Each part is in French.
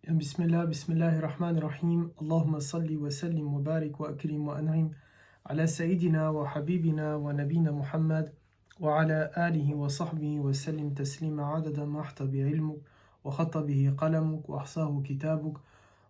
Bismillahirrahmanirrahim. Allahumma salli wa sallim wa barik wa akrim wa an'im ala sayyidina wa habibina wa nabina Muhammad wa ala alihi wa sahbihi wa sallim taslima adada ma ahtabi ilmuk wa khatta bihi qalamuk wa ahsahu kitabuk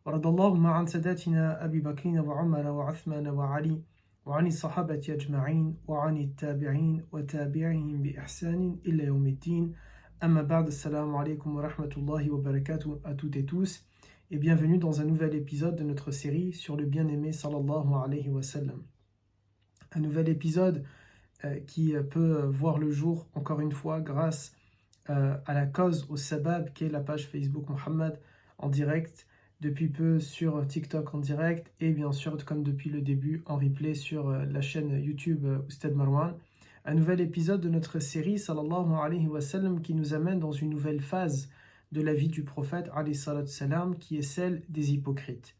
wa radallahu ma'an sadatina Abi Bakrina wa Umara wa Uthmana wa Ali wa ani sahabati ajma'in wa ani tabi'in wa tabi'ihim bi ihsanin illa yawmiddin. Amma ba'd, assalamu alaikum wa rahmatullahi wa barakatuh à toutes et tous, et bienvenue dans un nouvel épisode de notre série sur le bien-aimé sallallahu alayhi wa sallam. Un nouvel épisode qui peut voir le jour, encore une fois, grâce à la cause, au sabab, qui est la page Facebook Muhammad en direct, depuis peu sur TikTok en direct, et bien sûr, comme depuis le début, en replay sur la chaîne YouTube Oustad Marwan. Un nouvel épisode de notre série sallallahu alayhi wa sallam qui nous amène dans une nouvelle phase de la vie du prophète alayhi salatu salam, qui est celle des hypocrites.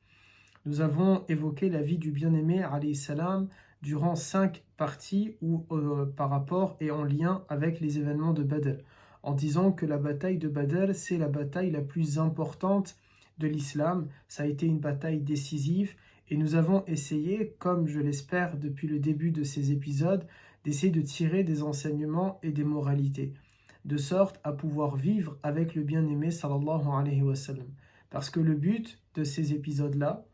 Nous avons évoqué la vie du bien-aimé alayhi salam durant 5 parties par rapport et en lien avec les événements de Badr, en disant que la bataille de Badr, c'est la bataille la plus importante de l'islam. Ça a été une bataille décisive et nous avons essayé, comme je l'espère depuis le début de ces épisodes, d'essayer de tirer des enseignements et des moralités, de sorte à pouvoir vivre avec le bien-aimé sallallahu alayhi wa sallam. Parce que le but de ces épisodes-là,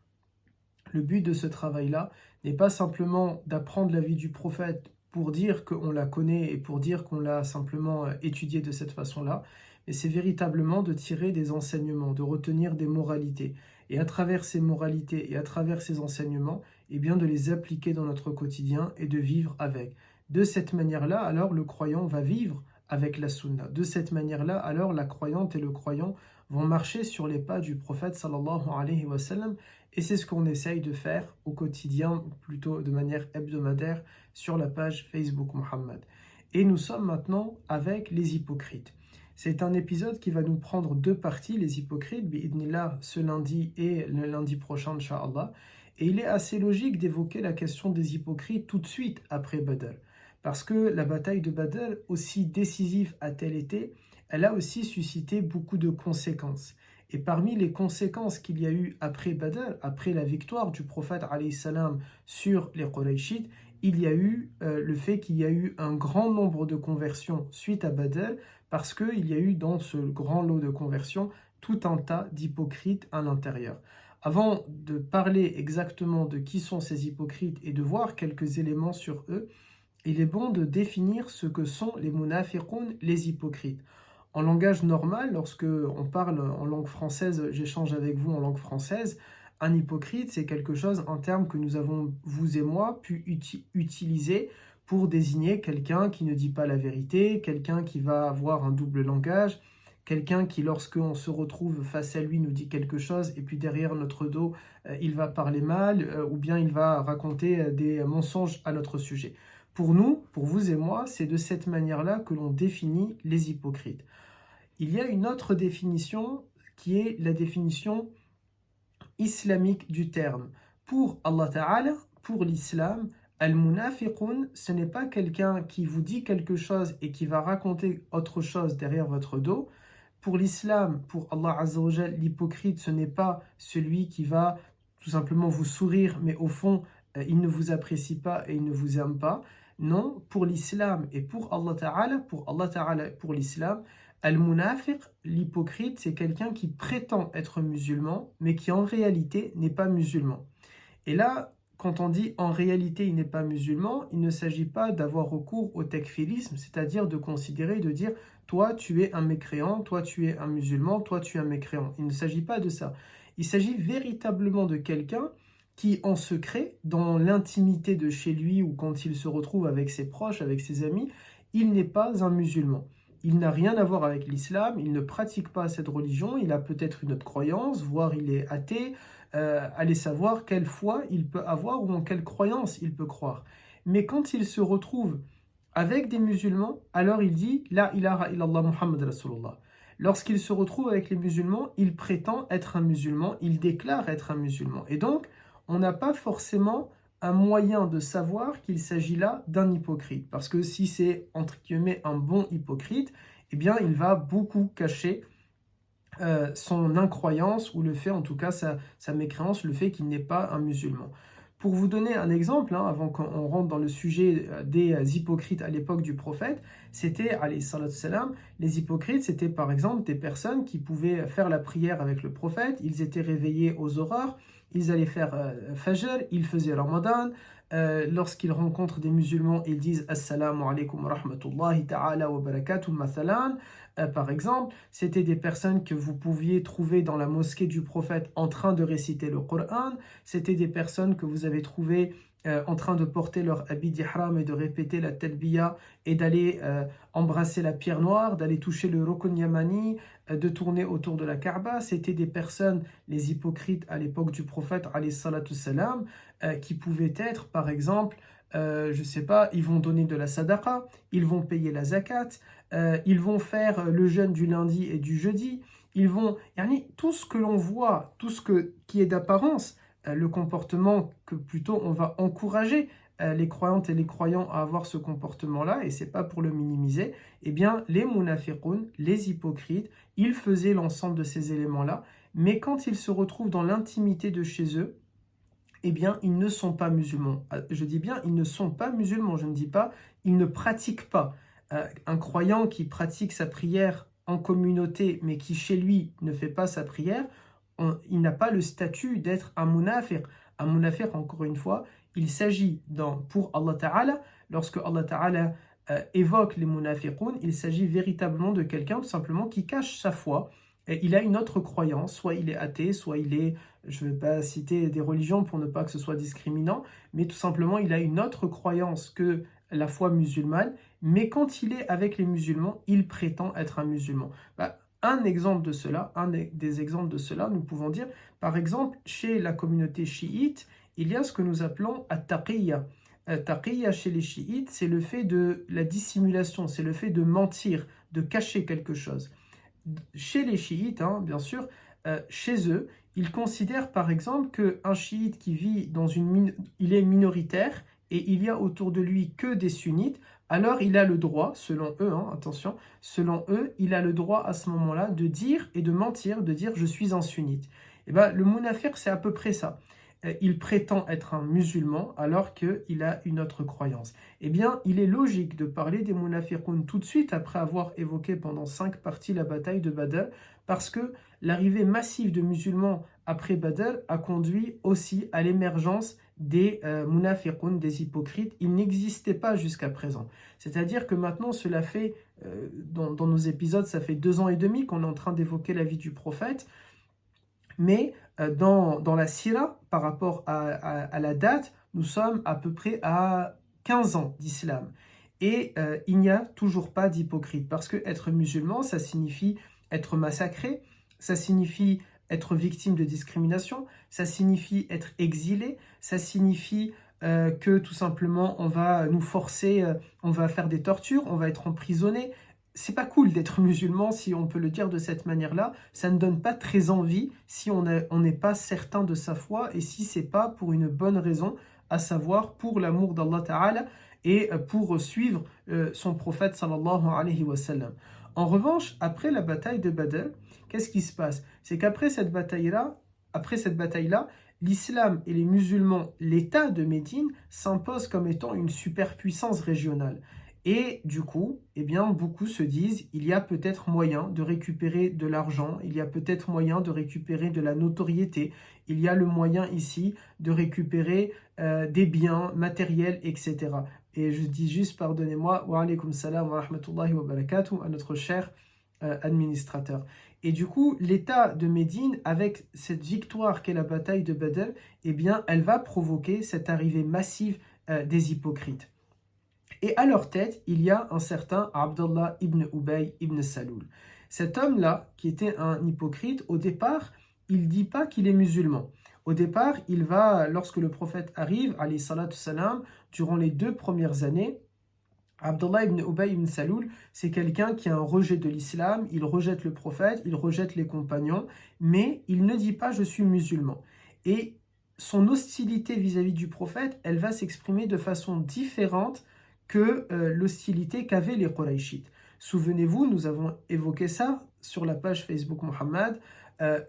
le but de ce travail-là, n'est pas simplement d'apprendre la vie du prophète pour dire qu'on la connaît et pour dire qu'on l'a simplement étudiée de cette façon-là, mais c'est véritablement de tirer des enseignements, de retenir des moralités. Et à travers ces moralités et à travers ces enseignements, eh bien de les appliquer dans notre quotidien et de vivre avec. De cette manière-là, alors le croyant va vivre avec la sunna. De cette manière-là, alors la croyante et le croyant vont marcher sur les pas du prophète sallallahu alayhi wa sallam, et c'est ce qu'on essaye de faire au quotidien, plutôt de manière hebdomadaire, sur la page Facebook Muhammad. Et nous sommes maintenant avec les hypocrites. C'est un épisode qui va nous prendre 2 parties, les hypocrites, bi'idnillah, ce lundi et le lundi prochain, incha'Allah. Et il est assez logique d'évoquer la question des hypocrites tout de suite après Badr. Parce que la bataille de Badr, aussi décisive a-t-elle été, elle a aussi suscité beaucoup de conséquences. Et parmi les conséquences qu'il y a eu après Badr, après la victoire du prophète alayhi salam sur les Qurayshites, il y a eu le fait qu'il y a eu un grand nombre de conversions suite à Badr, parce qu'il y a eu dans ce grand lot de conversions tout un tas d'hypocrites à l'intérieur. Avant de parler exactement de qui sont ces hypocrites et de voir quelques éléments sur eux, il est bon de définir ce que sont les munafiqoun, les hypocrites. En langage normal, lorsque on parle en langue française, j'échange avec vous en langue française, un hypocrite, c'est quelque chose, un terme que nous avons, vous et moi, pu utiliser pour désigner quelqu'un qui ne dit pas la vérité, quelqu'un qui va avoir un double langage, quelqu'un qui, lorsqu'on se retrouve face à lui, nous dit quelque chose et puis derrière notre dos, il va parler mal ou bien il va raconter des mensonges à notre sujet. Pour nous, pour vous et moi, c'est de cette manière-là que l'on définit les hypocrites. Il y a une autre définition qui est la définition islamique du terme. Pour Allah Ta'ala, pour l'islam, al-munafiqun, ce n'est pas quelqu'un qui vous dit quelque chose et qui va raconter autre chose derrière votre dos. Pour l'islam, pour Allah Azza wa Jal, l'hypocrite, ce n'est pas celui qui va tout simplement vous sourire, mais au fond, il ne vous apprécie pas et il ne vous aime pas. Non, pour l'islam et pour Allah Ta'ala, pour l'islam, al-munafiq, l'hypocrite, c'est quelqu'un qui prétend être musulman, mais qui en réalité n'est pas musulman. Et là, quand on dit en réalité il n'est pas musulman, il ne s'agit pas d'avoir recours au takfirisme, c'est-à-dire de considérer, de dire toi tu es un mécréant, toi tu es un musulman, toi tu es un mécréant. Il ne s'agit pas de ça. Il s'agit véritablement de quelqu'un qui, en secret, dans l'intimité de chez lui ou quand il se retrouve avec ses proches, avec ses amis, il n'est pas un musulman. Il n'a rien à voir avec l'islam, il ne pratique pas cette religion, il a peut-être une autre croyance, voire il est athée, allez savoir quelle foi il peut avoir ou en quelle croyance il peut croire. Mais quand il se retrouve avec des musulmans, alors il dit « La ilaha illallah Muhammad Rasulullah ». Lorsqu'il se retrouve avec les musulmans, il prétend être un musulman, il déclare être un musulman. Et donc, on n'a pas forcément un moyen de savoir qu'il s'agit là d'un hypocrite. Parce que si c'est, entre guillemets, un bon hypocrite, eh bien, il va beaucoup cacher son incroyance ou le fait, en tout cas sa mécréance, le fait qu'il n'est pas un musulman. Pour vous donner un exemple, hein, avant qu'on rentre dans le sujet des hypocrites à l'époque du prophète, c'était, alayhi salatu salam, les hypocrites, c'était par exemple des personnes qui pouvaient faire la prière avec le prophète, ils étaient réveillés aux aurores, ils allaient faire fajr, ils faisaient ramadan, lorsqu'ils rencontrent des musulmans, ils disent assalamu alaikum wa rahmatullahi ta'ala wa barakatuh mathalan. Par exemple, c'était des personnes que vous pouviez trouver dans la mosquée du prophète en train de réciter le Coran, c'était des personnes que vous avez trouvées en train de porter leur habit d'ihram et de répéter la talbiya et d'aller embrasser la pierre noire, d'aller toucher le rukn yamani, de tourner autour de la Kaaba. C'était des personnes, les hypocrites à l'époque du prophète, alayhi salatu salam, qui pouvaient être, par exemple, je ne sais pas, ils vont donner de la sadaqa, ils vont payer la zakat, ils vont faire le jeûne du lundi et du jeudi, ils vont, yani, tout ce que l'on voit, qui est d'apparence, le comportement que plutôt on va encourager les croyantes et les croyants à avoir ce comportement-là, et c'est pas pour le minimiser, eh bien les munafiqun, les hypocrites, ils faisaient l'ensemble de ces éléments-là, mais quand ils se retrouvent dans l'intimité de chez eux, eh bien, ils ne sont pas musulmans. Je dis bien, ils ne sont pas musulmans, je ne dis pas, ils ne pratiquent pas. Un croyant qui pratique sa prière en communauté, mais qui chez lui ne fait pas sa prière, il n'a pas le statut d'être un munafir. Un munafir, encore une fois, il s'agit, pour Allah Ta'ala, lorsque Allah Ta'ala évoque les munafiqun, il s'agit véritablement de quelqu'un tout simplement qui cache sa foi, et il a une autre croyance, soit il est athée, soit il est, je ne vais pas citer des religions pour ne pas que ce soit discriminant, mais tout simplement il a une autre croyance que la foi musulmane, mais quand il est avec les musulmans, il prétend être un musulman. Un exemple de cela, des exemples de cela, nous pouvons dire, par exemple, chez la communauté chiite, il y a ce que nous appelons at-taqiyya. Taqiyya chez les chiites, c'est le fait de la dissimulation, c'est le fait de mentir, de cacher quelque chose. Chez les chiites, hein, bien sûr, chez eux, ils considèrent par exemple qu'un chiite qui vit il est minoritaire et il y a autour de lui que des sunnites, alors il a le droit, selon eux, hein, attention, selon eux, il a le droit à ce moment-là de dire et de mentir, de dire je suis un sunnite. Et ben, le munafiq, c'est à peu près ça. Il prétend être un musulman alors qu'il a une autre croyance. Eh bien, il est logique de parler des munafiqun tout de suite après avoir évoqué pendant 5 parties la bataille de Badr, parce que l'arrivée massive de musulmans après Badr a conduit aussi à l'émergence des munafiqun, des hypocrites. Ils n'existaient pas jusqu'à présent. C'est-à-dire que maintenant, cela fait, dans nos épisodes, ça fait 2 ans et demi qu'on est en train d'évoquer la vie du prophète, mais dans la Sira, par rapport à la date, nous sommes à peu près à 15 ans d'islam. Et il n'y a toujours pas d'hypocrite, parce que être musulman, ça signifie être massacré, ça signifie être victime de discrimination, ça signifie être exilé, ça signifie que tout simplement on va nous forcer, on va faire des tortures, on va être emprisonné. C'est pas cool d'être musulman, si on peut le dire de cette manière-là. Ça ne donne pas très envie si on n'est pas certain de sa foi et si c'est pas pour une bonne raison, à savoir pour l'amour d'Allah Ta'ala et pour suivre son prophète sallallahu alayhi wa sallam. En revanche, après la bataille de Badr, qu'est-ce qui se passe? C'est qu'après cette bataille-là, l'islam et les musulmans, l'État de Médine, s'imposent comme étant une superpuissance régionale. Et du coup, eh bien, beaucoup se disent, il y a peut-être moyen de récupérer de l'argent, il y a peut-être moyen de récupérer de la notoriété, il y a le moyen ici de récupérer des biens matériels, etc. Et je dis juste, pardonnez-moi, wa alaykum salam wa rahmatullahi wa barakatuh, à notre cher administrateur. Et du coup, l'État de Médine, avec cette victoire qu'est la bataille de Badr, eh bien, elle va provoquer cette arrivée massive des hypocrites. Et à leur tête, il y a un certain Abdullah ibn Ubay ibn Saloul. Cet homme-là, qui était un hypocrite, au départ, il ne dit pas qu'il est musulman. Au départ, il va, lorsque le prophète arrive, alayhi salatu salam, durant les 2 premières années, Abdullah ibn Ubay ibn Saloul, c'est quelqu'un qui a un rejet de l'islam, il rejette le prophète, il rejette les compagnons, mais il ne dit pas « je suis musulman ». Et son hostilité vis-à-vis du prophète, elle va s'exprimer de façon différente que l'hostilité qu'avaient les Qurayshites. Souvenez-vous, nous avons évoqué ça, sur la page Facebook Mohammed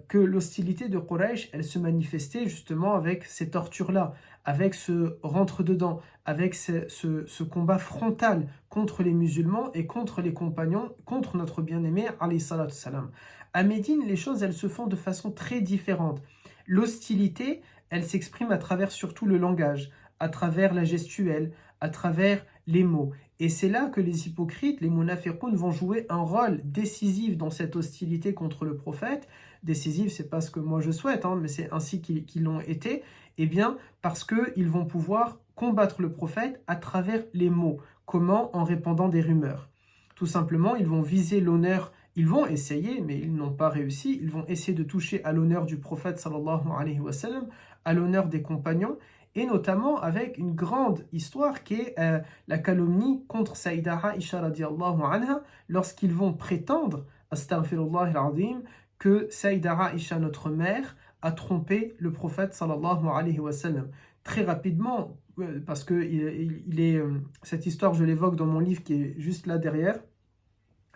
que l'hostilité de Quraysh, elle se manifestait justement avec ces tortures-là, avec ce rentre-dedans, avec ce combat frontal contre les musulmans et contre les compagnons, contre notre bien-aimé, alayhi salatu salam. À Médine, les choses, elles se font de façon très différente. L'hostilité, elle s'exprime à travers surtout le langage, à travers la gestuelle, à travers les mots. Et c'est là que les hypocrites, les munafiqoun, vont jouer un rôle décisif dans cette hostilité contre le prophète. Décisif, c'est pas ce que moi je souhaite, mais c'est ainsi qu'ils l'ont été. Eh bien, parce qu'ils vont pouvoir combattre le prophète à travers les mots. Comment? En répandant des rumeurs. Tout simplement, ils vont viser l'honneur. Ils vont essayer, mais ils n'ont pas réussi. Ils vont essayer de toucher à l'honneur du prophète, sallallahu alayhi wa sallam, à l'honneur des compagnons, et notamment avec une grande histoire qui est la calomnie contre Saïda Aïcha radiallahu anha, lorsqu'ils vont prétendre, astaghfirullah al-azim, que Saïda Aïcha, notre mère, a trompé le prophète sallallahu alayhi wa sallam. Très rapidement, parce que cette histoire, je l'évoque dans mon livre qui est juste là derrière,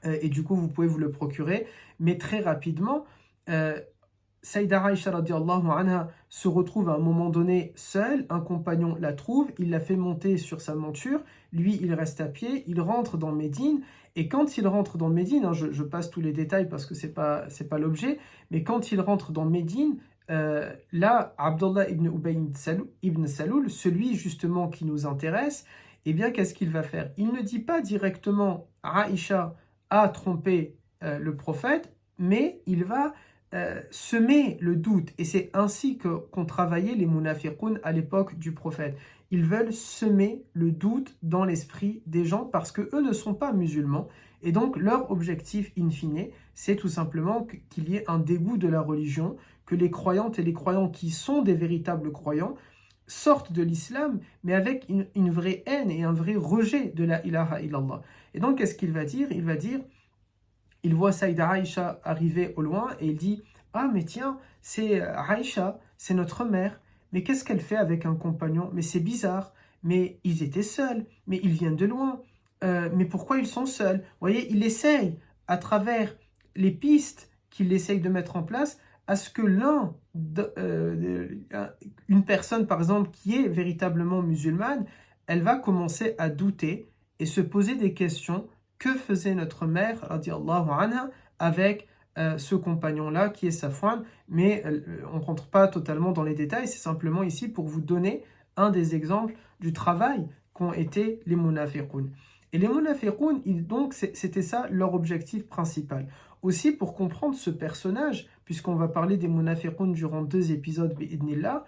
et du coup vous pouvez vous le procurer, mais très rapidement, Saïda Aïcha radiallahu anha se retrouve à un moment donné seule, un compagnon la trouve, il la fait monter sur sa monture, lui il reste à pied, il rentre dans Médine, et quand il rentre dans Médine, je passe tous les détails parce que c'est pas l'objet, mais quand il rentre dans Médine, là, Abdullah ibn Ubay ibn Saloul, celui justement qui nous intéresse, eh bien qu'est-ce qu'il va faire? Il ne dit pas directement Aïcha a trompé le prophète, mais il va semer le doute. Et c'est ainsi qu'ont travaillé les munafiqoun à l'époque du prophète. Ils veulent semer le doute dans l'esprit des gens parce qu'eux ne sont pas musulmans. Et donc leur objectif in fine, c'est tout simplement qu'il y ait un dégoût de la religion, que les croyantes et les croyants qui sont des véritables croyants sortent de l'islam, mais avec une vraie haine et un vrai rejet de la ilaha illallah. Et donc, qu'est-ce qu'il va dire? Il va dire, il voit Saïda Aïcha arriver au loin et il dit, ah mais tiens, c'est Aïcha, c'est notre mère, mais qu'est-ce qu'elle fait avec un compagnon? Mais c'est bizarre, mais ils étaient seuls, mais ils viennent de loin, mais pourquoi ils sont seuls? Vous voyez, il essaye, à travers les pistes qu'il essaye de mettre en place, à ce que une personne par exemple qui est véritablement musulmane, elle va commencer à douter et se poser des questions. Que faisait notre mère, radiallahu anha, avec ce compagnon-là qui est Safwan? Mais on ne rentre pas totalement dans les détails, c'est simplement ici pour vous donner un des exemples du travail qu'ont été les munafiqoun. Et les munafiqoun, donc c'était ça leur objectif principal. Aussi pour comprendre ce personnage, puisqu'on va parler des munafiqoun durant 2 épisodes, bi'idnillah,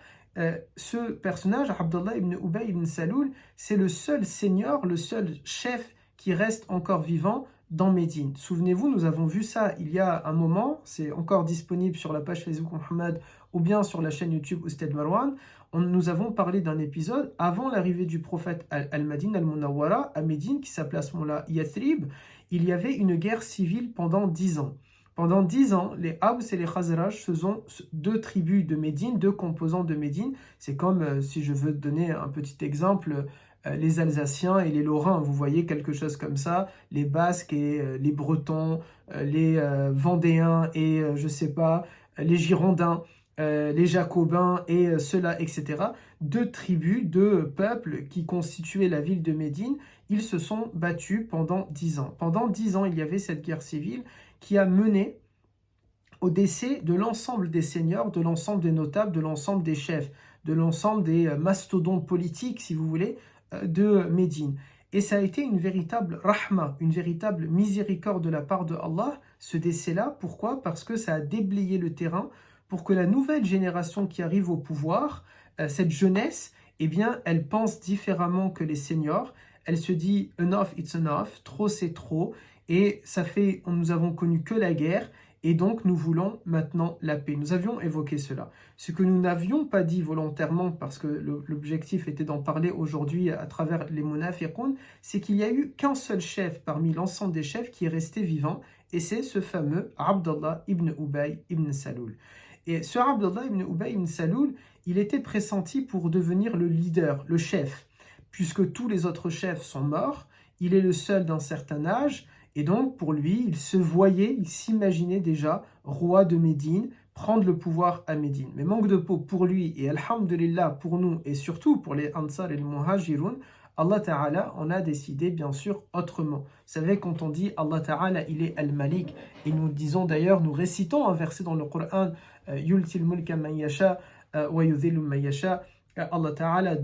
ce personnage, Abdullah ibn Ubay ibn Saloul, c'est le seul seigneur, le seul chef qui reste encore vivant dans Médine. Souvenez-vous, nous avons vu ça il y a un moment, c'est encore disponible sur la page Facebook Mohammed ou bien sur la chaîne YouTube Oustad Marwan. Nous avons parlé d'un épisode avant l'arrivée du prophète al-Madine al-Munawwara à Médine, qui s'appelait à ce moment-là Yathrib. Il y avait une guerre civile pendant 10 ans. Pendant 10 ans, les Aws et les Khazraj, ce sont 2 tribus de Médine, 2 composants de Médine. C'est comme, si je veux donner un petit exemple, les Alsaciens et les Lorrains, vous voyez quelque chose comme ça, les Basques et les Bretons, les Vendéens et je sais pas, les Girondins, les Jacobins et ceux-là, etc. 2 tribus, 2 peuples qui constituaient la ville de Médine, ils se sont battus pendant 10 ans. Pendant 10 ans, il y avait cette guerre civile qui a mené au décès de l'ensemble des seigneurs, de l'ensemble des notables, de l'ensemble des chefs, de l'ensemble des mastodontes politiques, si vous voulez, de Médine. Et ça a été une véritable rahma, une véritable miséricorde de la part de Allah, ce décès-là. Pourquoi? Parce que ça a déblayé le terrain pour que la nouvelle génération qui arrive au pouvoir, cette jeunesse, eh bien, elle pense différemment que les seniors. Elle se dit « enough, it's enough »,« trop, c'est trop », et ça fait, nous avons connu que la guerre, et donc nous voulons maintenant la paix. Nous avions évoqué cela. Ce que nous n'avions pas dit volontairement, parce que l'objectif était d'en parler aujourd'hui à travers les munafiqoun, c'est qu'il n'y a eu qu'un seul chef parmi l'ensemble des chefs qui est resté vivant, et c'est ce fameux Abdullah ibn Ubay ibn Saloul. Et ce Abdullah ibn Ubay ibn Saloul, il était pressenti pour devenir le leader, le chef, puisque tous les autres chefs sont morts, il est le seul d'un certain âge, Et donc, pour lui, il se voyait, il s'imaginait déjà roi de Médine, prendre le pouvoir à Médine. Mais manque de peau pour lui, et alhamdulillah pour nous, et surtout pour les Ansar et les Muhajiroun, Allah Ta'ala en a décidé bien sûr autrement. Vous savez, quand on dit Allah Ta'ala, il est Al-Malik, et nous disons d'ailleurs, nous récitons un verset dans le Coran, Yultil mulka man yasha, wa yudhillu man yasha. Allah Ta'ala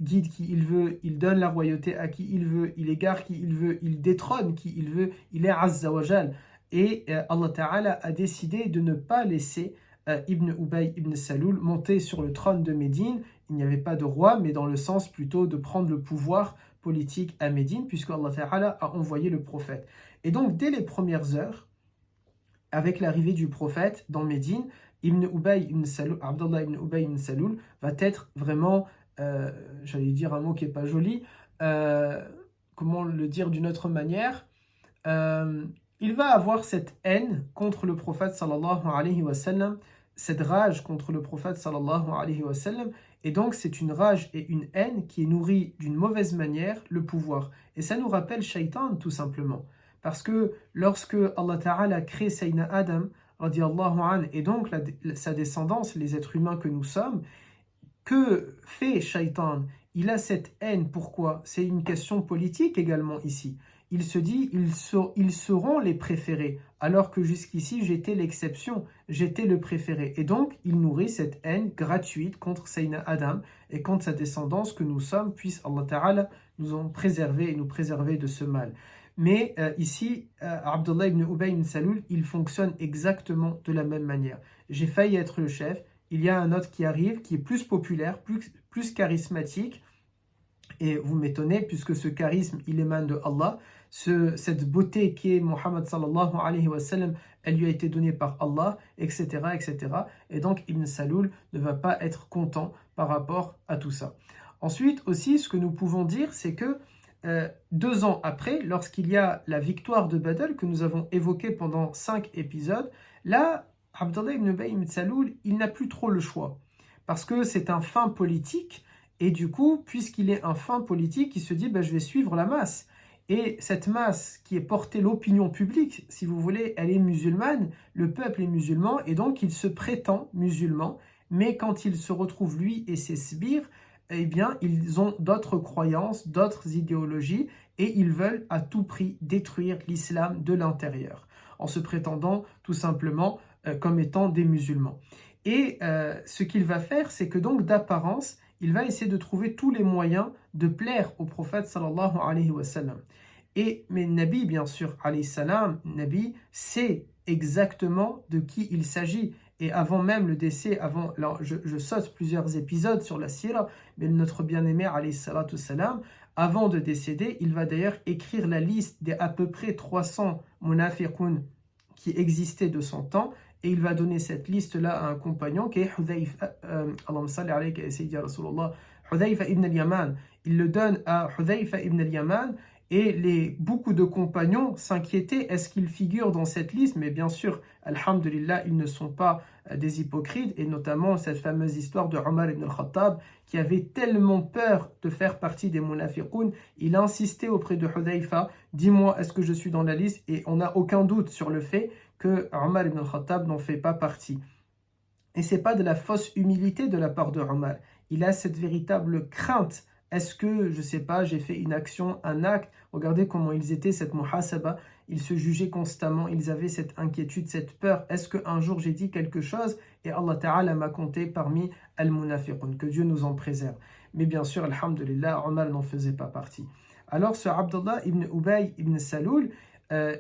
guide qui il veut, il donne la royauté à qui il veut, il égare qui il veut, il détrône qui il veut, il est Azza wa Jal. Et Allah Ta'ala a décidé de ne pas laisser Ibn Ubay ibn Saloul monter sur le trône de Médine. Il n'y avait pas de roi, mais dans le sens plutôt de prendre le pouvoir politique à Médine, puisque Allah Ta'ala a envoyé le prophète. Et donc, dès les premières heures, avec l'arrivée du prophète dans Médine, Abdullah ibn Ubay ibn Saloul va être vraiment, j'allais dire un mot qui n'est pas joli, comment le dire d'une autre manière, il va avoir cette haine contre le prophète sallallahu alayhi wa sallam, cette rage contre le prophète sallallahu alayhi wa sallam, et donc c'est une rage et une haine qui est nourrie d'une mauvaise manière le pouvoir. Et ça nous rappelle Shaitan tout simplement. Parce que lorsque Allah Ta'ala crée Sayyidina Adam, radiallahu anhu, et donc sa descendance, les êtres humains que nous sommes, que fait Shaitan? Il a cette haine, pourquoi? C'est une question politique également ici. Il se dit, ils seront les préférés, alors que jusqu'ici j'étais l'exception, j'étais le préféré. Et donc, il nourrit cette haine gratuite contre Sayyidina Adam et contre sa descendance que nous sommes, puisse Allah Ta'ala nous en préserver et nous préserver de ce mal. Mais ici, Abdullah ibn Ubay ibn Saloul, il fonctionne exactement de la même manière. J'ai failli être le chef, il y a un autre qui arrive, qui est plus populaire, plus charismatique, et vous m'étonnez, puisque ce charisme, il émane de Allah, cette beauté qui est Muhammad sallallahu alayhi wa sallam, elle lui a été donnée par Allah, etc., etc. Et donc, Ibn Saloul ne va pas être content par rapport à tout ça. Ensuite, aussi, ce que nous pouvons dire, c'est que 2 ans après, lorsqu'il y a la victoire de Badr, que nous avons évoquée pendant 5 épisodes, là, Abdullah ibn Ubay ibn Saloul, il n'a plus trop le choix. Parce que c'est un fin politique, et du coup, puisqu'il est un fin politique, il se dit, je vais suivre la masse. Et cette masse qui est portée l'opinion publique, si vous voulez, elle est musulmane, le peuple est musulman, et donc il se prétend musulman, mais quand il se retrouve, lui et ses sbires, eh bien, ils ont d'autres croyances, d'autres idéologies, et ils veulent à tout prix détruire l'islam de l'intérieur, en se prétendant tout simplement comme étant des musulmans. Et ce qu'il va faire, c'est que donc d'apparence, il va essayer de trouver tous les moyens de plaire au prophète sallallahu alayhi wa sallam. Mais Nabi, bien sûr, alayhi salam, Nabi sait exactement de qui il s'agit. Et avant même le décès, alors je saute plusieurs épisodes sur la sira, mais notre bien-aimé, alayhi salatu salam, avant de décéder, il va d'ailleurs écrire la liste des à peu près 300 munafiqun qui existaient de son temps, et il va donner cette liste-là à un compagnon qui est Hudhayfa, Allahumma salli alayka ya sayyidi Rasulullah, Hudhayfa ibn al-Yaman. Il le donne à Hudhayfa ibn al-Yaman, et beaucoup de compagnons s'inquiétaient, est-ce qu'ils figurent dans cette liste? Mais bien sûr, alhamdulillah, ils ne sont pas des hypocrites, et notamment cette fameuse histoire de Omar ibn al-Khattab, qui avait tellement peur de faire partie des munafiqun, il a insisté auprès de Hudhayfa, dis-moi, est-ce que je suis dans la liste? Et on n'a aucun doute sur le fait que Omar ibn al-Khattab n'en fait pas partie. Et ce n'est pas de la fausse humilité de la part de Omar, il a cette véritable crainte. Est-ce que, je ne sais pas, j'ai fait une action, un acte? Regardez comment ils étaient, cette muhasaba. Ils se jugeaient constamment, ils avaient cette inquiétude, cette peur. Est-ce qu'un jour j'ai dit quelque chose et Allah Ta'ala m'a compté parmi al-munafiqun? Que Dieu nous en préserve. Mais bien sûr, alhamdulillah, Omar n'en faisait pas partie. Alors ce Abdullah ibn Ubay ibn Saloul,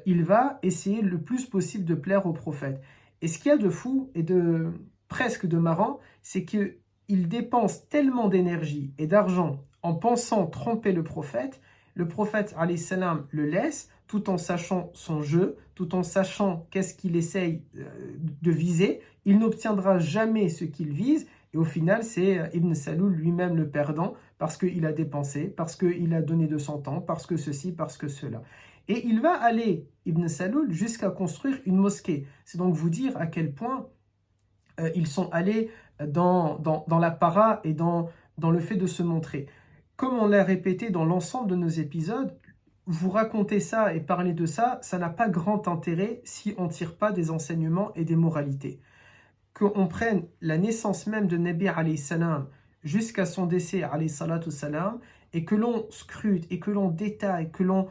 il va essayer le plus possible de plaire au prophète. Et ce qu'il y a de fou et de presque de marrant, c'est qu'il dépense tellement d'énergie et d'argent en pensant tromper le prophète alayhi salam le laisse tout en sachant son jeu, tout en sachant qu'est-ce qu'il essaye de viser. Il n'obtiendra jamais ce qu'il vise, et au final c'est Ibn Saloul lui-même le perdant, parce qu'il a dépensé, parce qu'il a donné de son temps, parce que ceci, parce que cela. Et il va aller, Ibn Saloul, jusqu'à construire une mosquée. C'est donc vous dire à quel point ils sont allés dans la para et dans le fait de se montrer. Comme on l'a répété dans l'ensemble de nos épisodes, vous raconter ça et parler de ça, ça n'a pas grand intérêt si on ne tire pas des enseignements et des moralités. Qu'on prenne la naissance même de Nabi alayhi salam jusqu'à son décès alayhi salatu salam, et que l'on scrute, et que l'on détaille, que l'on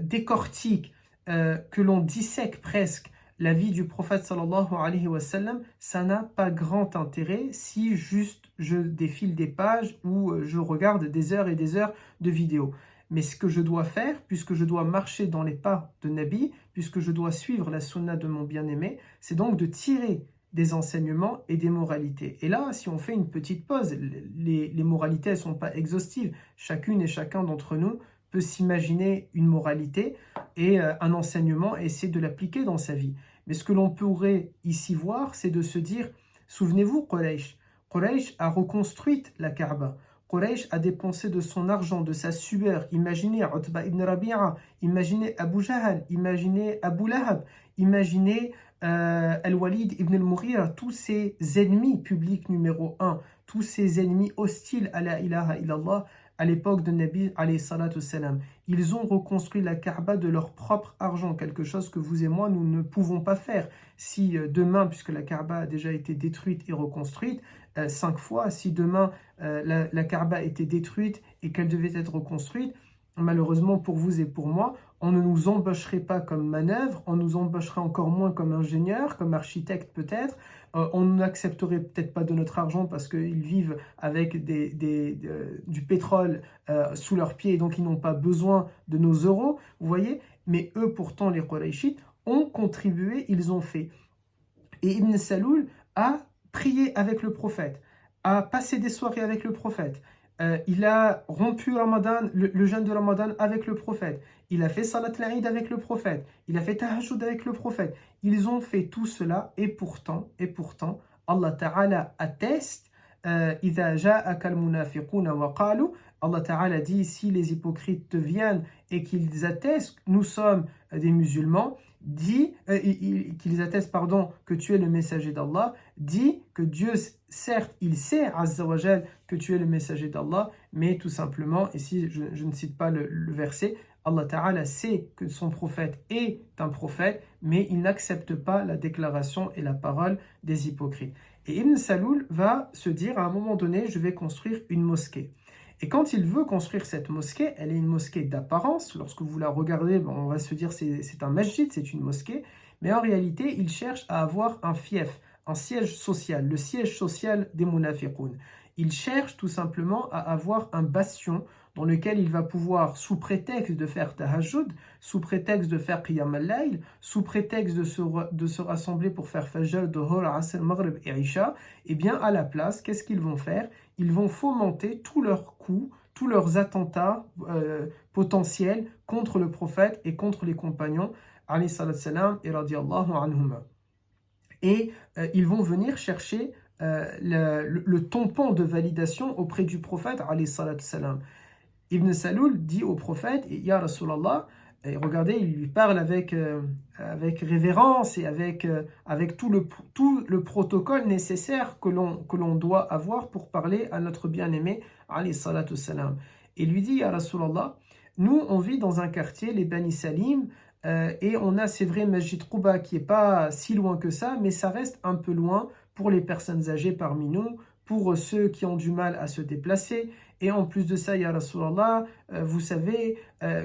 décortique, que l'on dissèque presque la vie du prophète sallallahu alayhi wa sallam, ça n'a pas grand intérêt si juste je défile des pages ou je regarde des heures et des heures de vidéos. Mais ce que je dois faire, puisque je dois marcher dans les pas de Nabi, puisque je dois suivre la sunna de mon bien-aimé, c'est donc de tirer des enseignements et des moralités. Et là, si on fait une petite pause, les moralités, elles ne sont pas exhaustives. Chacune et chacun d'entre nous peut s'imaginer une moralité et un enseignement et essayer de l'appliquer dans sa vie. Mais ce que l'on pourrait ici voir, c'est de se dire, souvenez-vous, Quraysh a reconstruit la Kaaba. Quraysh a dépensé de son argent, de sa sueur. Imaginez Utba ibn Rabi'a, imaginez Abu Jahl, imaginez Abu Lahab, imaginez Al-Walid ibn al-Mughira, tous ces ennemis publics numéro 1, tous ces ennemis hostiles à la ilaha illallah à l'époque de Nabi alayhi salatu salam. Ils ont reconstruit la Kaaba de leur propre argent, quelque chose que vous et moi, nous ne pouvons pas faire. Si demain, puisque la Kaaba a déjà été détruite et reconstruite 5 fois, si demain la Kaaba était détruite et qu'elle devait être reconstruite, malheureusement pour vous et pour moi, on ne nous embaucherait pas comme manœuvre, on nous embaucherait encore moins comme ingénieur, comme architecte peut-être, on n'accepterait peut-être pas de notre argent parce qu'ils vivent avec du pétrole sous leurs pieds et donc ils n'ont pas besoin de nos euros, vous voyez, mais eux pourtant les Qurayshites ont contribué, ils ont fait. Et Ibn Saloul a prié avec le prophète, a passé des soirées avec le prophète, il a rompu Ramadan, le jeûne de Ramadan avec le prophète, il a fait Salat al-Eid avec le prophète, il a fait Tahajjud avec le prophète. Ils ont fait tout cela et pourtant, Allah Ta'ala atteste إِذَا جَاءَكَ الْمُنَافِقُونَ وَقَالُوا Allah Ta'ala dit, si les hypocrites te viennent et qu'ils attestent, nous sommes des musulmans, qu'ils attestent que tu es le messager d'Allah, dit que Dieu, certes, il sait, Azza wa Jal, que tu es le messager d'Allah, mais tout simplement, ici je ne cite pas le verset, Allah Ta'ala sait que son prophète est un prophète, mais il n'accepte pas la déclaration et la parole des hypocrites. Et Ibn Saloul va se dire, à un moment donné, je vais construire une mosquée. Et quand il veut construire cette mosquée, elle est une mosquée d'apparence. Lorsque vous la regardez, on va se dire c'est un masjid, c'est une mosquée. Mais en réalité, il cherche à avoir un fief, un siège social, le siège social des munafiqoun. Il cherche tout simplement à avoir un bastion dans lequel il va pouvoir, sous prétexte de faire tahajjud, sous prétexte de faire qiyam al-layl, sous prétexte de se rassembler pour faire fajr, dhuhr, asr, maghrib et isha, et bien à la place, qu'est-ce qu'ils vont faire? Ils vont fomenter tous leurs coups, tous leurs attentats potentiels contre le prophète et contre les compagnons, alayhi salatu salam et radiyallahu anhuma. Et ils vont venir chercher le tampon de validation auprès du prophète, alayhi salatu salam. Ibn Saloul dit au prophète, Ya Rasulallah, et regardez, il lui parle avec révérence et avec tout le protocole nécessaire que l'on doit avoir pour parler à notre bien-aimé, alayhi salatu salam. Et lui dit, Ya Rasulallah, nous on vit dans un quartier, les Bani Salim, et on a, c'est vrai, Masjid Quba qui n'est pas si loin que ça, mais ça reste un peu loin pour les personnes âgées parmi nous, pour ceux qui ont du mal à se déplacer. Et en plus de ça, Ya Rasulallah, vous savez,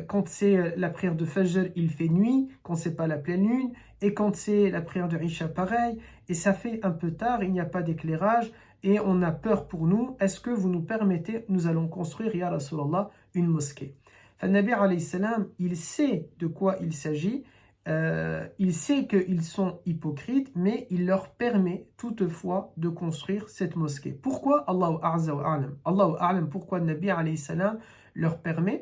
quand c'est la prière de Fajr, il fait nuit, quand c'est pas la pleine lune, et quand c'est la prière de Isha, pareil, et ça fait un peu tard, il n'y a pas d'éclairage, et on a peur pour nous. Est-ce que vous nous permettez, nous allons construire, Ya Rasulallah, une mosquée? Nabi alayhi salam, il sait de quoi il s'agit, il sait qu'ils sont hypocrites, mais il leur permet toutefois de construire cette mosquée. Pourquoi? Allahu a'za wa a'lam. Allahu a'lam, pourquoi Nabi alayhi salam leur permet?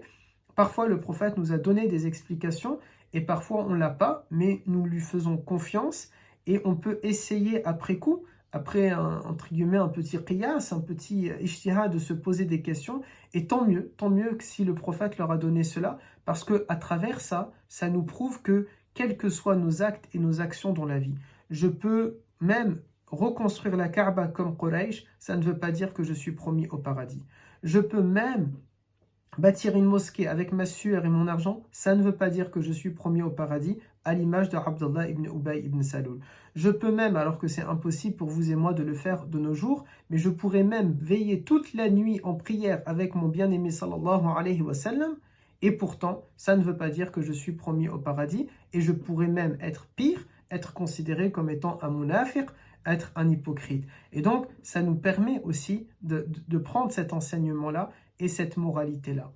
Parfois le prophète nous a donné des explications et parfois on l'a pas, mais nous lui faisons confiance et on peut essayer après coup, après entre guillemets un petit qiyas, un petit ijtihad, de se poser des questions, et tant mieux que si le prophète leur a donné cela, parce que à travers ça nous prouve que quels que soient nos actes et nos actions dans la vie, je peux même reconstruire la Kaaba comme Quraysh, ça ne veut pas dire que je suis promis au paradis. Je peux même bâtir une mosquée avec ma sueur et mon argent, ça ne veut pas dire que je suis premier au paradis, à l'image de Abdallah ibn Ubay ibn Salul. Je peux même, alors que c'est impossible pour vous et moi de le faire de nos jours, mais je pourrais même veiller toute la nuit en prière avec mon bien-aimé sallallahu alayhi wa sallam, et pourtant, ça ne veut pas dire que je suis premier au paradis, et je pourrais même être pire, être considéré comme étant un munafiq, être un hypocrite. Et donc, ça nous permet aussi de prendre cet enseignement-là et cette moralité-là.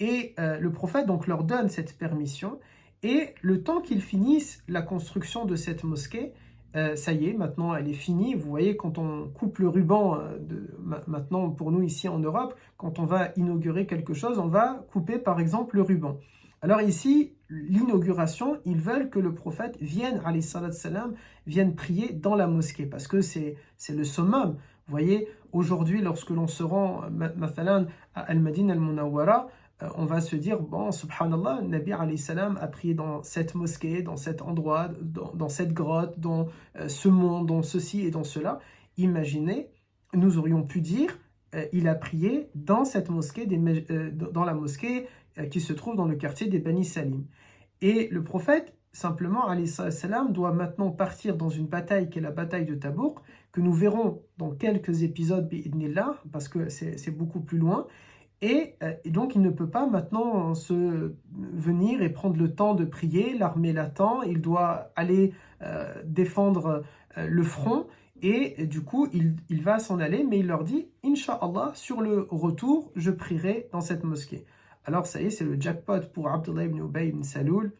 Et le prophète donc leur donne cette permission, et le temps qu'ils finissent la construction de cette mosquée, ça y est, maintenant elle est finie. Vous voyez, quand on coupe le ruban, maintenant pour nous ici en Europe, quand on va inaugurer quelque chose, on va couper par exemple le ruban. Alors ici, l'inauguration, ils veulent que le prophète vienne, alayhi salatu salam, vienne prier dans la mosquée, parce que c'est le summum. Vous voyez, aujourd'hui, lorsque l'on se rend, mathalan, à Al-Madin al-Munawwara, on va se dire, bon, subhanallah, Nabi alayhi salam a prié dans cette mosquée, dans cet endroit, dans cette grotte, dans ce monde, dans ceci et dans cela. Imaginez, nous aurions pu dire, il a prié dans cette mosquée, dans la mosquée qui se trouve dans le quartier des Bani Salim. Et le prophète, simplement, alayhi salam, doit maintenant partir dans une bataille qui est la bataille de Tabouk, que nous verrons dans quelques épisodes, bi'idnillah, parce que c'est beaucoup plus loin. Et donc, il ne peut pas maintenant venir et prendre le temps de prier, l'armée l'attend, il doit aller défendre le front, et du coup, il va s'en aller, mais il leur dit, Inch'Allah, sur le retour, je prierai dans cette mosquée. Alors, ça y est, c'est le jackpot pour Abdullah ibn Ubay ibn Salul.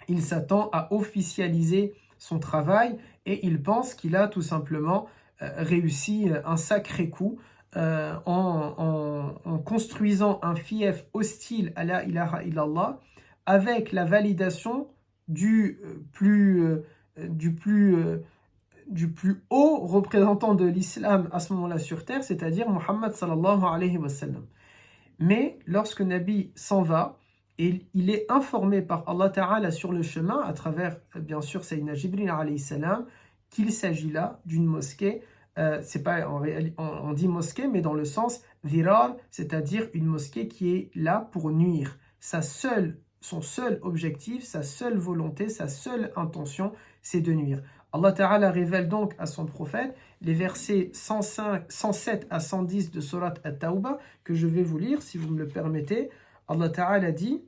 Il s'attend à officialiser son travail, et il pense qu'il a tout simplement réussi un sacré coup, en construisant un fief hostile à la ilaha illallah, avec la validation du plus haut représentant de l'islam à ce moment-là sur terre, c'est-à-dire Muhammad sallallahu alayhi wa sallam. Mais lorsque Nabi s'en va, et il est informé par Allah Ta'ala sur le chemin, à travers bien sûr Sayyidina Jibril alayhi salam, qu'il s'agit là d'une mosquée. C'est pas on dit mosquée, mais dans le sens virar, c'est-à-dire une mosquée qui est là pour nuire. Son seul objectif, sa seule volonté, sa seule intention, c'est de nuire. Allah Ta'ala révèle donc à son prophète les versets 107 à 110 de Surat At-Tawbah, que je vais vous lire si vous me le permettez. Allah Ta'ala dit: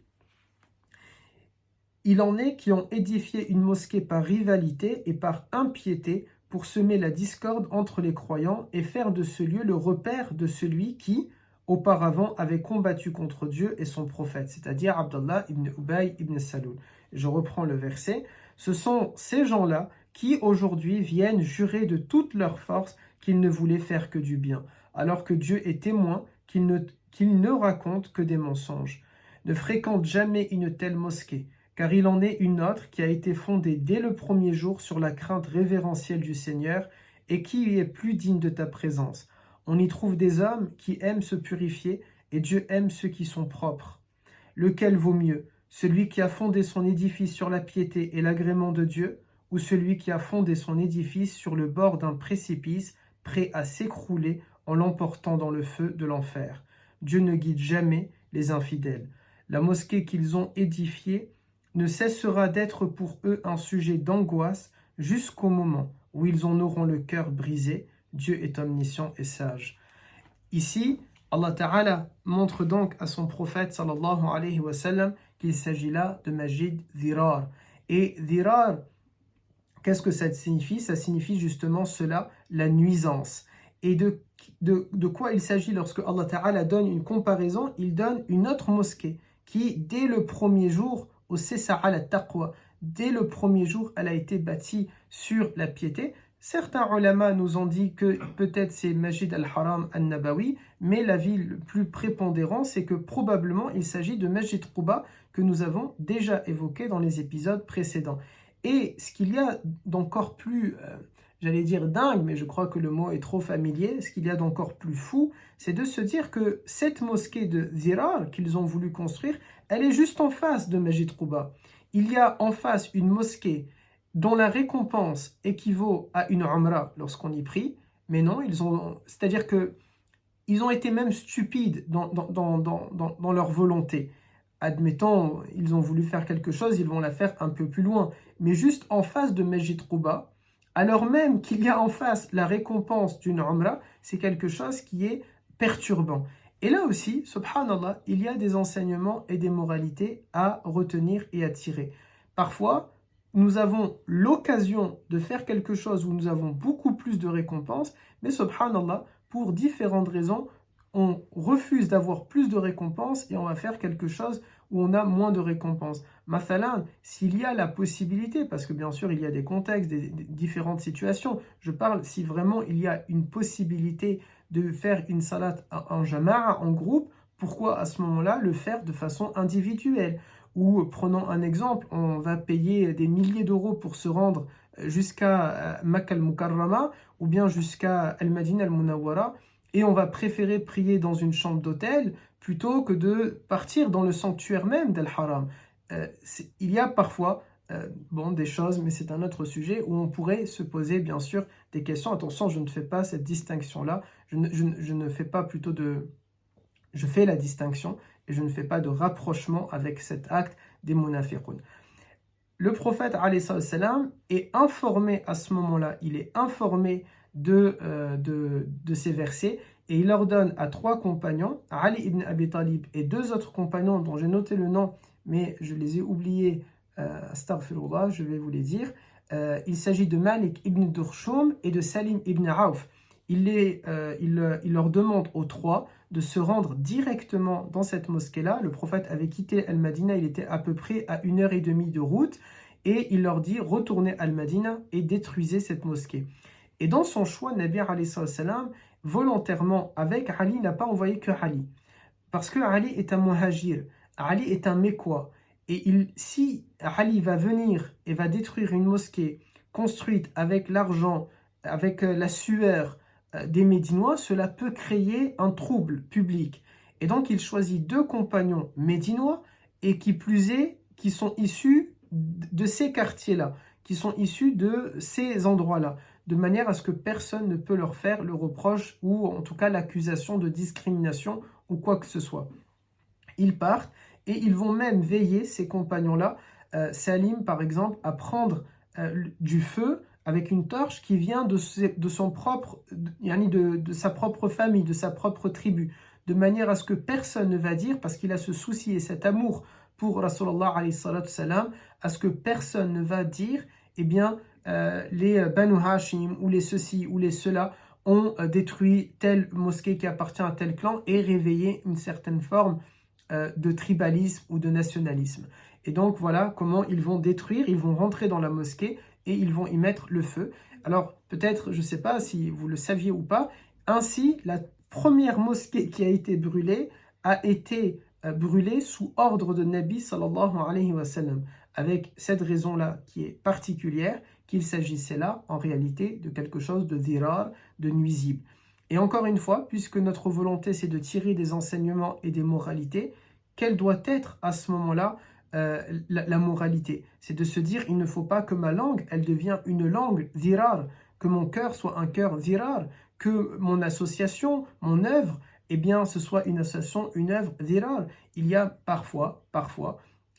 il en est qui ont édifié une mosquée par rivalité et par impiété, pour semer la discorde entre les croyants et faire de ce lieu le repère de celui qui, auparavant, avait combattu contre Dieu et son prophète, c'est-à-dire Abdallah ibn Ubay ibn Salul. Je reprends le verset. Ce sont ces gens-là qui, aujourd'hui, viennent jurer de toute leur force qu'ils ne voulaient faire que du bien, alors que Dieu est témoin qu'ils ne racontent que des mensonges. Ne fréquente jamais une telle mosquée, car il en est une autre qui a été fondée dès le premier jour sur la crainte révérentielle du Seigneur et qui est plus digne de ta présence. On y trouve des hommes qui aiment se purifier, et Dieu aime ceux qui sont propres. Lequel vaut mieux, celui qui a fondé son édifice sur la piété et l'agrément de Dieu, ou celui qui a fondé son édifice sur le bord d'un précipice, prêt à s'écrouler en l'emportant dans le feu de l'enfer? Dieu ne guide jamais les infidèles. La mosquée qu'ils ont édifiée ne cessera d'être pour eux un sujet d'angoisse jusqu'au moment où ils en auront le cœur brisé. Dieu est omniscient et sage. Ici, Allah Ta'ala montre donc à son prophète sallallahu alayhi wa sallam qu'il s'agit là de Majid Dhirar. Et Dhirar, qu'est-ce que ça signifie? Ça signifie justement cela, la nuisance. Et de quoi il s'agit lorsque Allah Ta'ala donne une comparaison? Il donne une autre mosquée qui, dès le premier jour, au Sessa'a al-Taqwa, dès le premier jour, elle a été bâtie sur la piété. Certains ulama nous ont dit que peut-être c'est Masjid al-Haram al-Nabawi, mais l'avis le plus prépondérant, c'est que probablement il s'agit de Masjid Quba, que nous avons déjà évoqué dans les épisodes précédents. Et ce qu'il y a d'encore plus, j'allais dire dingue, mais je crois que le mot est trop familier, ce qu'il y a d'encore plus fou, c'est de se dire que cette mosquée de Dhirar qu'ils ont voulu construire, elle est juste en face de Masjid Quba. Il y a en face une mosquée dont la récompense équivaut à une umrah lorsqu'on y prie, mais non, c'est-à-dire que ils ont été même stupides dans leur volonté. Admettons, ils ont voulu faire quelque chose, ils vont la faire un peu plus loin. Mais juste en face de Masjid Quba, alors même qu'il y a en face la récompense d'une Umrah, c'est quelque chose qui est perturbant. Et là aussi, subhanallah, il y a des enseignements et des moralités à retenir et à tirer. Parfois, nous avons l'occasion de faire quelque chose où nous avons beaucoup plus de récompenses, mais subhanallah, pour différentes raisons, on refuse d'avoir plus de récompenses et on va faire quelque chose où on a moins de récompenses. Mathalan, s'il y a la possibilité, parce que bien sûr il y a des contextes, des différentes situations, je parle si vraiment il y a une possibilité de faire une salat en jama'a, en groupe, pourquoi à ce moment-là le faire de façon individuelle? Ou prenons un exemple, on va payer des milliers d'euros pour se rendre jusqu'à Makkah al-Mukarrama ou bien jusqu'à Al-Madinah al-Munawwara et on va préférer prier dans une chambre d'hôtel plutôt que de partir dans le sanctuaire même d'Al-Haram. Il y a parfois des choses, mais c'est un autre sujet où on pourrait se poser bien sûr des questions. Attention, je ne fais pas cette distinction-là, je ne fais pas plutôt de... Je fais la distinction et je ne fais pas de rapprochement avec cet acte des munafiqun. Le prophète alayhi salam est informé à ce moment-là, il est informé de ces versets et il ordonne à 3 compagnons, Ali ibn Abi Talib et 2 autres compagnons dont j'ai noté le nom mais je les ai oubliés, astaghfirullah, je vais vous les dire. Il s'agit de Malik ibn Durshum et de Salim ibn Auf. Il leur demande aux 3 de se rendre directement dans cette mosquée-là. Le prophète avait quitté Al-Madina, il était à peu près à 1h30 de route, et il leur dit retournez à Al-Madina et détruisez cette mosquée. Et dans son choix, Nabi alayhi salam, volontairement avec Ali, n'a pas envoyé que Ali. Parce que Ali est un muhajir, Ali est un Mécois. Et si Ali va venir et va détruire une mosquée construite avec l'argent, avec la sueur des Médinois, cela peut créer un trouble public. Et donc il choisit 2 compagnons médinois et qui plus est, qui sont issus de ces quartiers-là, qui sont issus de ces endroits-là, de manière à ce que personne ne peut leur faire le reproche ou en tout cas l'accusation de discrimination ou quoi que ce soit. Ils partent et ils vont même veiller, ces compagnons-là, Salim par exemple, à prendre du feu avec une torche qui vient de sa propre famille, de sa propre tribu, de manière à ce que personne ne va dire, parce qu'il a ce souci et cet amour pour Rasulallah alayhi salatu salam, à ce que personne ne va dire, eh bien, les Banu Hashim, ou les ceci, ou les cela, ont détruit telle mosquée qui appartient à tel clan, et réveillé une certaine forme de tribalisme ou de nationalisme. Et donc voilà comment ils vont détruire, ils vont rentrer dans la mosquée et ils vont y mettre le feu. Alors peut-être, je ne sais pas si vous le saviez ou pas, ainsi la première mosquée qui a été brûlée a été brûlée sous ordre de Nabi sallallahu alayhi wa sallam, avec cette raison-là qui est particulière, qu'il s'agissait là en réalité de quelque chose de dirar, de nuisible. Et encore une fois, puisque notre volonté c'est de tirer des enseignements et des moralités, quelle doit être à ce moment-là la moralité? C'est de se dire, il ne faut pas que ma langue, elle devienne une langue dirar, que mon cœur soit un cœur dirar, que mon association, mon œuvre, eh bien ce soit une association, une œuvre dirar. Il y a parfois,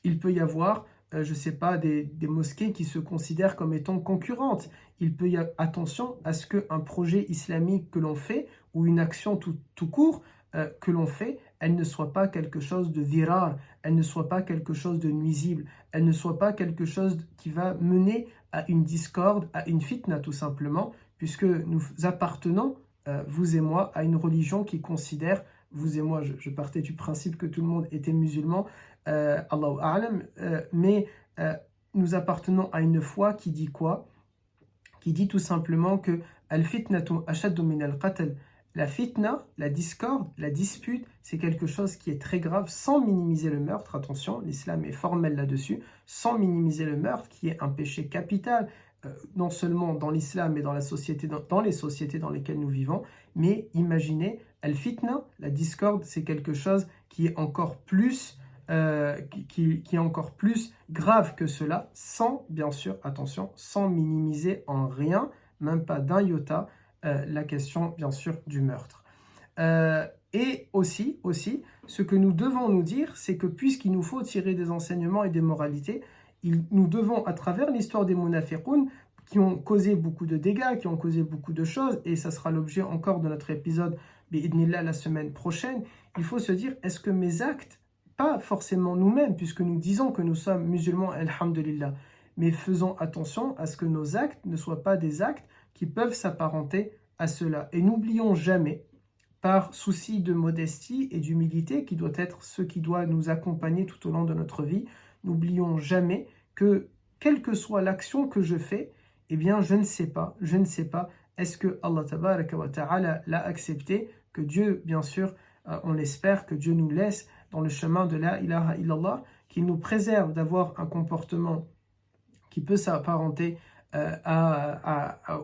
il peut y avoir je ne sais pas, des mosquées qui se considèrent comme étant concurrentes. Il peut y avoir attention à ce qu'un projet islamique que l'on fait, ou une action tout court que l'on fait, elle ne soit pas quelque chose de virar, elle ne soit pas quelque chose de nuisible, elle ne soit pas quelque chose qui va mener à une discorde, à une fitna tout simplement, puisque nous appartenons, vous et moi, à une religion qui considère, vous et moi, je partais du principe que tout le monde était musulman, Allahu A'lam, mais nous appartenons à une foi qui dit quoi? Qui dit tout simplement que al-fitnatu ashaddu min al-qatl. La fitna, la discorde, la dispute, c'est quelque chose qui est très grave, sans minimiser le meurtre. Attention, l'islam est formel là-dessus, sans minimiser le meurtre, qui est un péché capital, non seulement dans l'islam, mais dans la société, dans les sociétés dans lesquelles nous vivons. Mais imaginez, al-fitna, la discorde, c'est quelque chose qui est encore plus qui est encore plus grave que cela, sans, bien sûr, attention, sans minimiser en rien, même pas d'un iota, la question, bien sûr, du meurtre. Et aussi, ce que nous devons nous dire, c'est que puisqu'il nous faut tirer des enseignements et des moralités, nous devons, à travers l'histoire des munafiqoun, qui ont causé beaucoup de dégâts, qui ont causé beaucoup de choses, et ça sera l'objet encore de notre épisode bi'idnillah la semaine prochaine, il faut se dire, est-ce que mes actes, pas forcément nous-mêmes, puisque nous disons que nous sommes musulmans, alhamdulillah, mais faisons attention à ce que nos actes ne soient pas des actes qui peuvent s'apparenter à cela. Et n'oublions jamais, par souci de modestie et d'humilité, qui doit être ce qui doit nous accompagner tout au long de notre vie, n'oublions jamais que, quelle que soit l'action que je fais, eh bien, je ne sais pas, est-ce que Allah tabaraka wa ta'ala l'a accepté, que Dieu, bien sûr, on l'espère, que Dieu nous laisse dans le chemin de la ilaha illallah, qu'il nous préserve d'avoir un comportement qui peut s'apparenter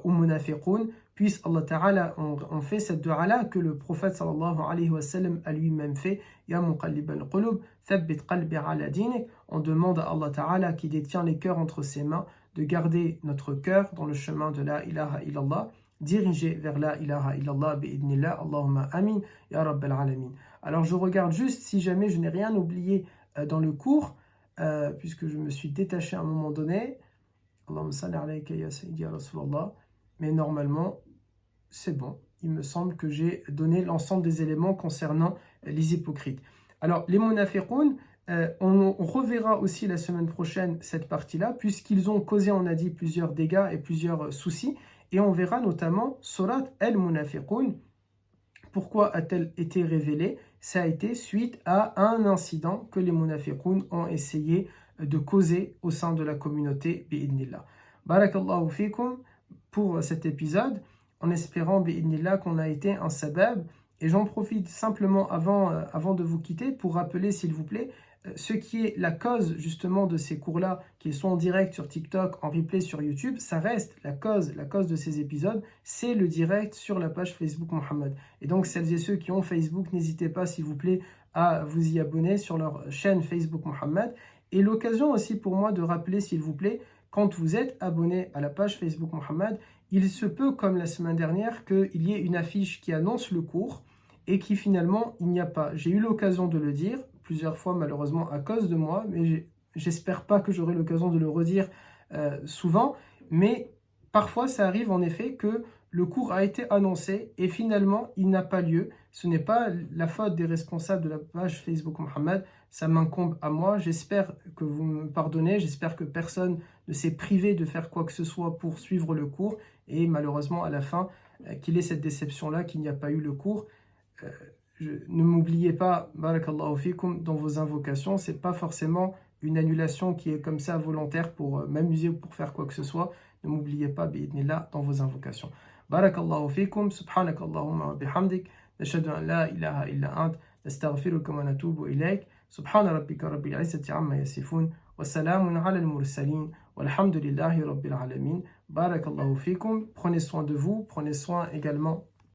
au munafiqoun, puisse Allah Ta'ala, on fait cette dua-là que le prophète sallallahu alayhi wa sallam a lui-même fait, Ya muqallib al-qulub, thabbit qalbi ala dinik. On demande à Allah Ta'ala qui détient les cœurs entre ses mains de garder notre cœur dans le chemin de la ilaha illallah, dirigé vers la ilaha illallah bi'idnillah, Allahumma amin, ya rabbal alamin. Alors je regarde juste si jamais je n'ai rien oublié dans le cours, puisque je me suis détaché à un moment donné. Allahumma salli alayka ya sayyidi ya Rasulallah. Mais normalement, c'est bon. Il me semble que j'ai donné l'ensemble des éléments concernant les hypocrites. Alors, les munafiqoun, on reverra aussi la semaine prochaine cette partie-là, puisqu'ils ont causé, on a dit, plusieurs dégâts et plusieurs soucis. Et on verra notamment Surat al-Munafiqoun. Pourquoi a-t-elle été révélée? Ça a été suite à un incident que les munafiqoun ont essayé de causer au sein de la communauté bi'idnillah. Barakallahu fikum pour cet épisode, en espérant bi'idnillah qu'on a été un sabab. Et j'en profite simplement avant de vous quitter pour rappeler, s'il vous plaît, ce qui est la cause justement de ces cours-là, qui sont en direct sur TikTok, en replay sur YouTube, ça reste la cause de ces épisodes, c'est le direct sur la page Facebook Mohammed. Et donc celles et ceux qui ont Facebook, n'hésitez pas s'il vous plaît à vous y abonner sur leur chaîne Facebook Mohammed. Et l'occasion aussi pour moi de rappeler, s'il vous plaît, quand vous êtes abonné à la page Facebook Mohammed, il se peut, comme la semaine dernière, qu'il y ait une affiche qui annonce le cours et qui finalement il n'y a pas. J'ai eu l'occasion de le dire plusieurs fois malheureusement à cause de moi, mais j'espère pas que j'aurai l'occasion de le redire souvent, mais parfois ça arrive en effet que le cours a été annoncé et finalement il n'a pas lieu. Ce n'est pas la faute des responsables de la page Facebook Mohammed, ça m'incombe à moi. J'espère que vous me pardonnez, j'espère que personne ne s'est privé de faire quoi que ce soit pour suivre le cours et malheureusement à la fin qu'il ait cette déception-là, qu'il n'y a pas eu le cours. Ne m'oubliez pas, barakallahu fikum, dans vos invocations, c'est pas forcément une annulation qui est comme ça volontaire pour m'amuser ou pour faire quoi que ce soit. Ne m'oubliez pas, bi'idnillah, dans vos invocations. Barakallahu fikum, subhanakallahumma wa bihamdik, nashhadu an la ilaha illa ant, nastaghfiruka wa natubu ilayk, subhana rabbika rabbil izzati amma yasifun, wa salamun ala al-mursalin, walhamdulillahi rabbil alamin. Barakallahu fikum, prenez soin de vous, prenez soin également